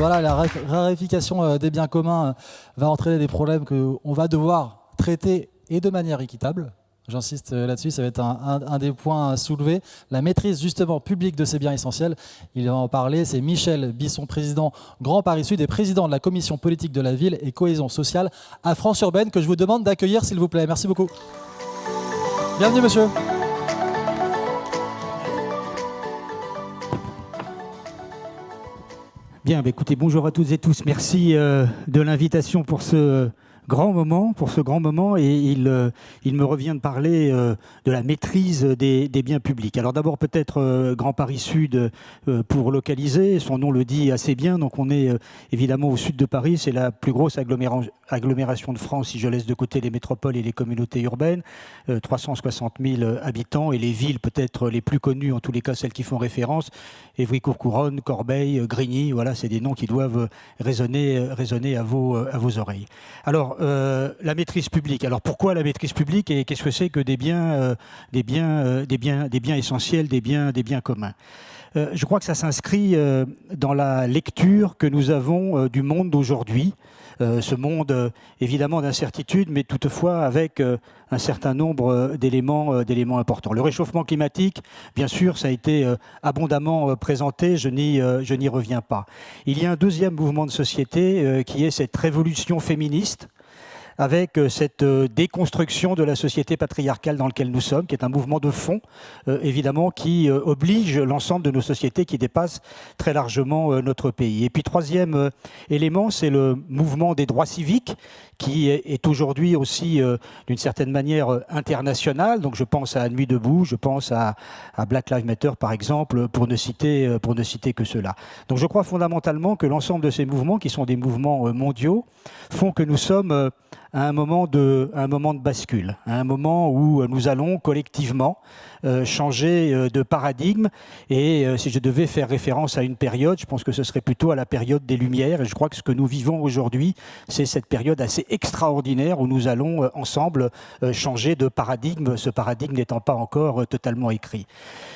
voilà, la raréfication des biens communs va entraîner des problèmes qu'on va devoir traiter et de manière équitable. J'insiste là-dessus, ça va être un des points à soulever. La maîtrise justement publique de ces biens essentiels, il va en parler, c'est Michel Bisson, président Grand Paris Sud et président de la commission politique de la ville et cohésion sociale à France Urbaine, que je vous demande d'accueillir s'il vous plaît. Merci beaucoup. Bienvenue monsieur. Bien, bah écoutez, bonjour à toutes et tous. Merci de l'invitation pour ce grand moment, et il me revient de parler de la maîtrise des biens publics. Alors d'abord peut-être Grand Paris Sud pour localiser, son nom le dit assez bien, donc on est évidemment au sud de Paris, c'est la plus grosse agglomération de France si je laisse de côté les métropoles et les communautés urbaines, 360 000 habitants, et les villes peut-être les plus connues, en tous les cas celles qui font référence, Évry-Courcouronnes, Corbeil, Grigny, voilà, c'est des noms qui doivent résonner à vos oreilles. Alors, la maîtrise publique. Alors, pourquoi la maîtrise publique et qu'est-ce que c'est que des biens essentiels, des biens communs? Je crois que ça s'inscrit dans la lecture que nous avons du monde d'aujourd'hui. Ce monde, évidemment, d'incertitude, mais toutefois avec un certain nombre d'éléments importants. Le réchauffement climatique, bien sûr, ça a été abondamment présenté, je n'y reviens pas. Il y a un deuxième mouvement de société qui est cette révolution féministe, avec cette déconstruction de la société patriarcale dans laquelle nous sommes, qui est un mouvement de fond, évidemment, qui oblige l'ensemble de nos sociétés, qui dépasse très largement notre pays. Et puis, troisième élément, c'est le mouvement des droits civiques, qui est aujourd'hui aussi, d'une certaine manière, international. Donc, je pense à Nuit debout, je pense à Black Lives Matter, par exemple, pour ne citer que cela. Donc, je crois fondamentalement que l'ensemble de ces mouvements, qui sont des mouvements mondiaux, font que nous sommes à un moment de bascule, à un moment où nous allons collectivement changer de paradigme. Et si je devais faire référence à une période, je pense que ce serait plutôt à la période des Lumières. Et je crois que ce que nous vivons aujourd'hui, c'est cette période assez extraordinaire où nous allons ensemble changer de paradigme, ce paradigme n'étant pas encore totalement écrit.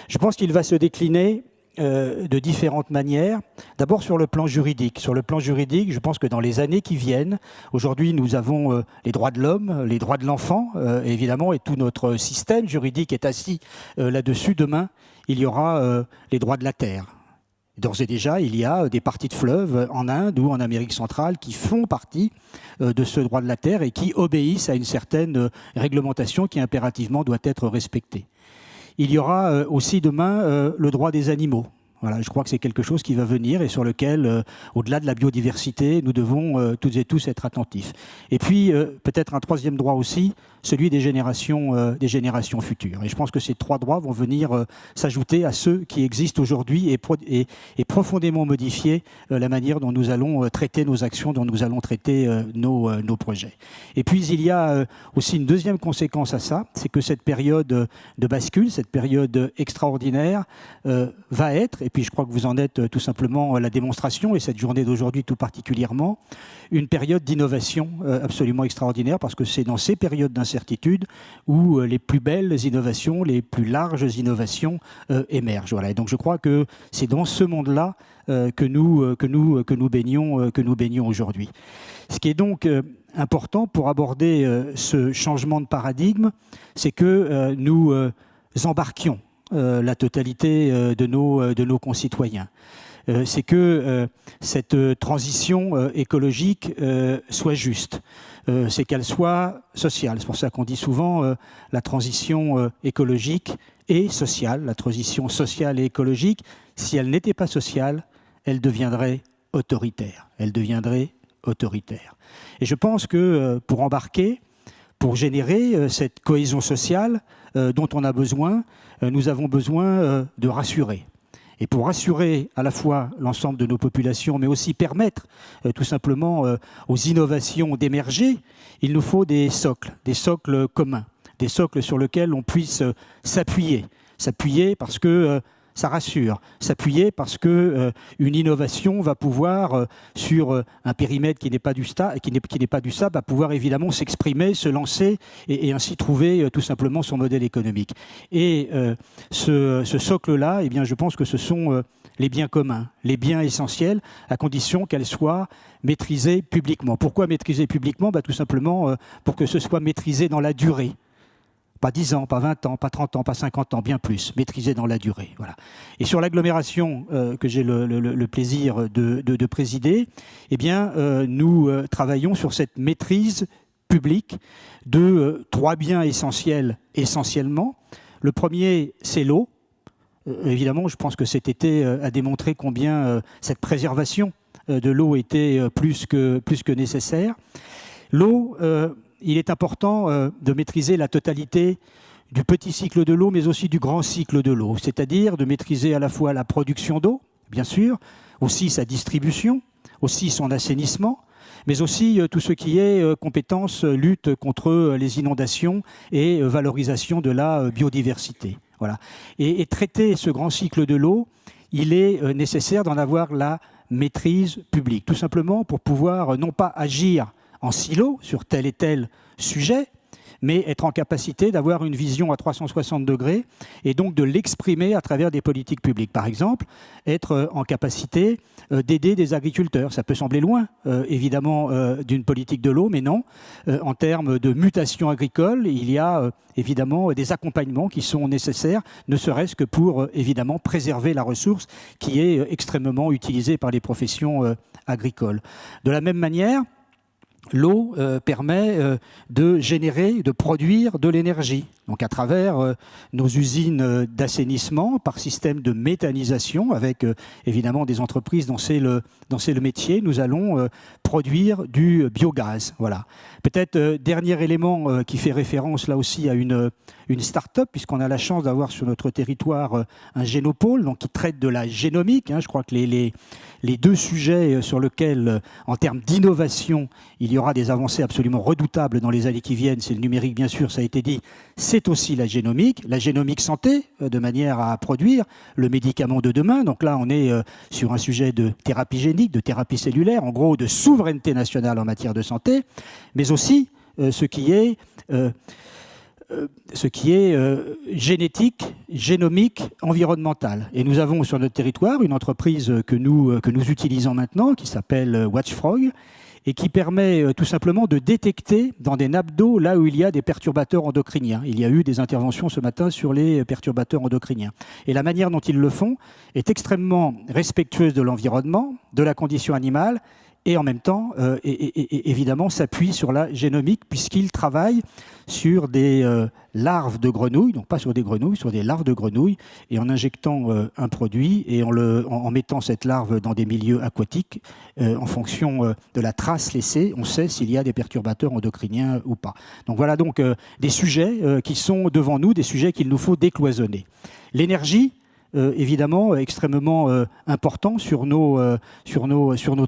Je pense qu'il va se décliner de différentes manières. D'abord sur le plan juridique. Sur le plan juridique, je pense que dans les années qui viennent, aujourd'hui nous avons les droits de l'homme, les droits de l'enfant, évidemment, et tout notre système juridique est assis là-dessus. Demain, il y aura les droits de la terre. D'ores et déjà, il y a des parties de fleuves en Inde ou en Amérique centrale qui font partie de ce droit de la terre et qui obéissent à une certaine réglementation qui impérativement doit être respectée. Il y aura aussi demain le droit des animaux. Voilà, je crois que c'est quelque chose qui va venir et sur lequel, au-delà de la biodiversité, nous devons toutes et tous être attentifs. Et puis, peut-être un troisième droit aussi, celui des générations futures. Et je pense que ces trois droits vont venir s'ajouter à ceux qui existent aujourd'hui et profondément modifier la manière dont nous allons traiter nos actions, dont nous allons traiter nos projets. Et puis, il y a aussi une deuxième conséquence à ça, c'est que cette période de bascule, cette période extraordinaire va être, et puis je crois que vous en êtes tout simplement la démonstration, et cette journée d'aujourd'hui tout particulièrement, une période d'innovation absolument extraordinaire, parce que c'est dans ces périodes d'incertitude où les plus belles innovations, les plus larges innovations émergent. Voilà. Et donc je crois que c'est dans ce monde-là que nous baignons aujourd'hui. Ce qui est donc important pour aborder ce changement de paradigme, c'est que nous embarquions la totalité de nos concitoyens. C'est que cette transition écologique soit juste, c'est qu'elle soit sociale. C'est pour ça qu'on dit souvent la transition écologique et sociale. La transition sociale et écologique, si elle n'était pas sociale, elle deviendrait autoritaire. Et je pense que pour embarquer, pour générer cette cohésion sociale dont on a besoin, nous avons besoin de rassurer. Et pour rassurer à la fois l'ensemble de nos populations, mais aussi permettre tout simplement aux innovations d'émerger, il nous faut des socles communs, des socles sur lesquels on puisse s'appuyer parce que ça rassure. S'appuyer parce que une innovation va pouvoir, sur un périmètre qui n'est pas du SAP, va pouvoir évidemment s'exprimer, se lancer et ainsi trouver tout simplement son modèle économique. Et ce socle-là, eh bien, je pense que ce sont les biens communs, les biens essentiels, à condition qu'elles soient maîtrisées publiquement. Pourquoi maîtriser publiquement? Tout simplement pour que ce soit maîtrisé dans la durée. Pas 10 ans, pas 20 ans, pas 30 ans, pas 50 ans, bien plus, maîtrisé dans la durée. Voilà. Et sur l'agglomération que j'ai le plaisir de présider, eh bien, nous travaillons sur cette maîtrise publique de 3 biens essentiels, essentiellement. Le premier, c'est l'eau. Évidemment, je pense que cet été a démontré combien cette préservation de l'eau était plus que nécessaire. L'eau, il est important de maîtriser la totalité du petit cycle de l'eau, mais aussi du grand cycle de l'eau, c'est-à-dire de maîtriser à la fois la production d'eau, bien sûr, aussi sa distribution, aussi son assainissement, mais aussi tout ce qui est compétences, lutte contre les inondations et valorisation de la biodiversité. Voilà. Et traiter ce grand cycle de l'eau, il est nécessaire d'en avoir la maîtrise publique, tout simplement pour pouvoir non pas agir en silo sur tel et tel sujet, mais être en capacité d'avoir une vision à 360 degrés et donc de l'exprimer à travers des politiques publiques. Par exemple, être en capacité d'aider des agriculteurs. Ça peut sembler loin, évidemment, d'une politique de l'eau, mais non. En termes de mutation agricole, il y a évidemment des accompagnements qui sont nécessaires, ne serait-ce que pour, évidemment, préserver la ressource qui est extrêmement utilisée par les professions agricoles. De la même manière, l'eau permet de générer, de produire de l'énergie. Donc à travers nos usines d'assainissement, par système de méthanisation, avec évidemment des entreprises dont c'est le métier, nous allons produire du biogaz. Voilà. Peut-être dernier élément qui fait référence là aussi à une start-up, puisqu'on a la chance d'avoir sur notre territoire un génopôle donc, qui traite de la génomique. Je crois que les 2 sujets sur lesquels, en termes d'innovation, il y aura des avancées absolument redoutables dans les années qui viennent, c'est le numérique bien sûr, ça a été dit, c'est aussi la génomique santé, de manière à produire le médicament de demain. Donc là, on est sur un sujet de thérapie génique, de thérapie cellulaire, en gros de souveraineté nationale en matière de santé, mais aussi ce qui est génétique, génomique, environnemental. Et nous avons sur notre territoire une entreprise que nous utilisons maintenant, qui s'appelle Watchfrog, et qui permet tout simplement de détecter dans des nappes d'eau là où il y a des perturbateurs endocriniens. Il y a eu des interventions ce matin sur les perturbateurs endocriniens. Et la manière dont ils le font est extrêmement respectueuse de l'environnement, de la condition animale, et en même temps, évidemment, s'appuie sur la génomique, puisqu'il travaille sur des larves de grenouilles, donc pas sur des grenouilles, sur des larves de grenouilles, et en injectant un produit et en mettant cette larve dans des milieux aquatiques, en fonction de la trace laissée, on sait s'il y a des perturbateurs endocriniens ou pas. Donc voilà donc des sujets qui sont devant nous, des sujets qu'il nous faut décloisonner. L'énergie, évidemment extrêmement important sur nos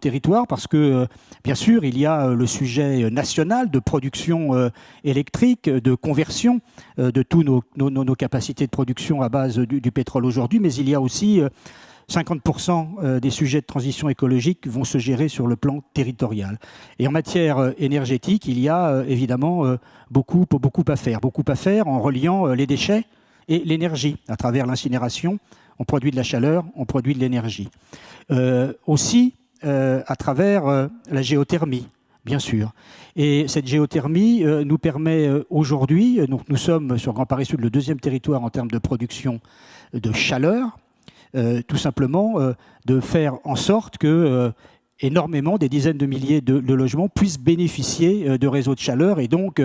territoires parce que, bien sûr, il y a le sujet national de production électrique, de conversion de tous nos capacités de production à base du pétrole aujourd'hui, mais il y a aussi 50% des sujets de transition écologique vont se gérer sur le plan territorial. Et en matière énergétique, il y a évidemment beaucoup à faire en reliant les déchets et l'énergie. À travers l'incinération, on produit de la chaleur, on produit de l'énergie. Aussi, à travers la géothermie, bien sûr. Et cette géothermie nous permet aujourd'hui, donc nous sommes sur Grand Paris Sud le 2e territoire en termes de production de chaleur, tout simplement de faire en sorte que énormément, des dizaines de milliers de logements puissent bénéficier de réseaux de chaleur et donc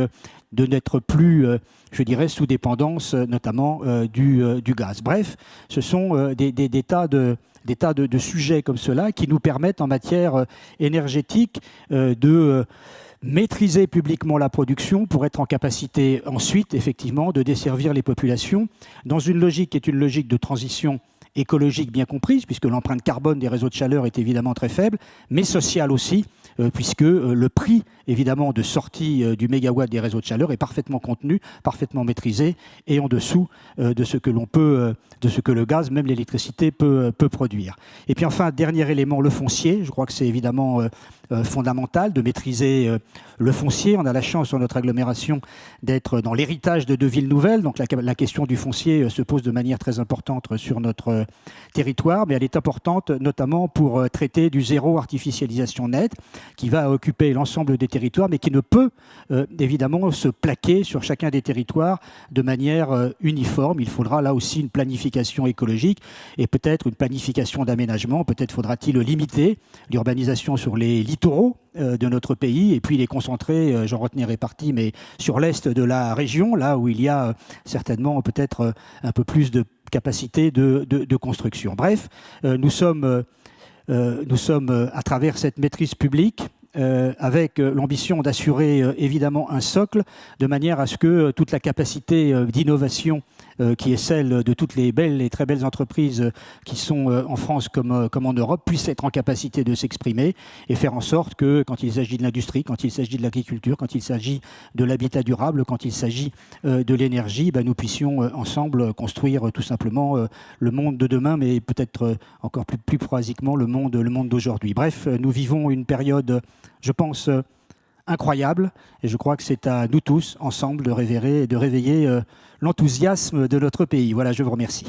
de n'être plus, je dirais, sous dépendance notamment du gaz. Bref, ce sont des tas de sujets comme cela qui nous permettent en matière énergétique de maîtriser publiquement la production pour être en capacité ensuite, effectivement, de desservir les populations dans une logique qui est une logique de transition écologique bien comprise, puisque l'empreinte carbone des réseaux de chaleur est évidemment très faible, mais sociale aussi, puisque le prix évidemment de sortie du mégawatt des réseaux de chaleur est parfaitement contenu, parfaitement maîtrisé et en dessous de ce que l'on peut, de ce que le gaz, même l'électricité peut produire. Et puis enfin, dernier élément, le foncier. Je crois que c'est évidemment fondamental de maîtriser le foncier. On a la chance sur notre agglomération d'être dans l'héritage de deux villes nouvelles, donc la question du foncier se pose de manière très importante sur notre territoire, mais elle est importante notamment pour traiter du zéro artificialisation nette, qui va occuper l'ensemble des territoires, mais qui ne peut évidemment se plaquer sur chacun des territoires de manière uniforme. Il faudra là aussi une planification écologique et peut-être une planification d'aménagement. Peut-être faudra-t-il limiter l'urbanisation sur les littoraux de notre pays et puis les concentrer, j'en retenais partie, mais sur l'est de la région, là où il y a certainement peut-être un peu plus de capacité de construction. Bref, nous sommes à travers cette maîtrise publique avec l'ambition d'assurer évidemment un socle de manière à ce que toute la capacité d'innovation qui est celle de toutes les belles et très belles entreprises qui sont en France comme en Europe puisse être en capacité de s'exprimer et faire en sorte que quand il s'agit de l'industrie, quand il s'agit de l'agriculture, quand il s'agit de l'habitat durable, quand il s'agit de l'énergie, nous puissions ensemble construire tout simplement le monde de demain, mais peut-être encore plus prosaïquement le monde d'aujourd'hui. Bref, nous vivons une période, je pense, incroyable, et je crois que c'est à nous tous, ensemble, de réveiller l'enthousiasme de notre pays. Voilà, je vous remercie.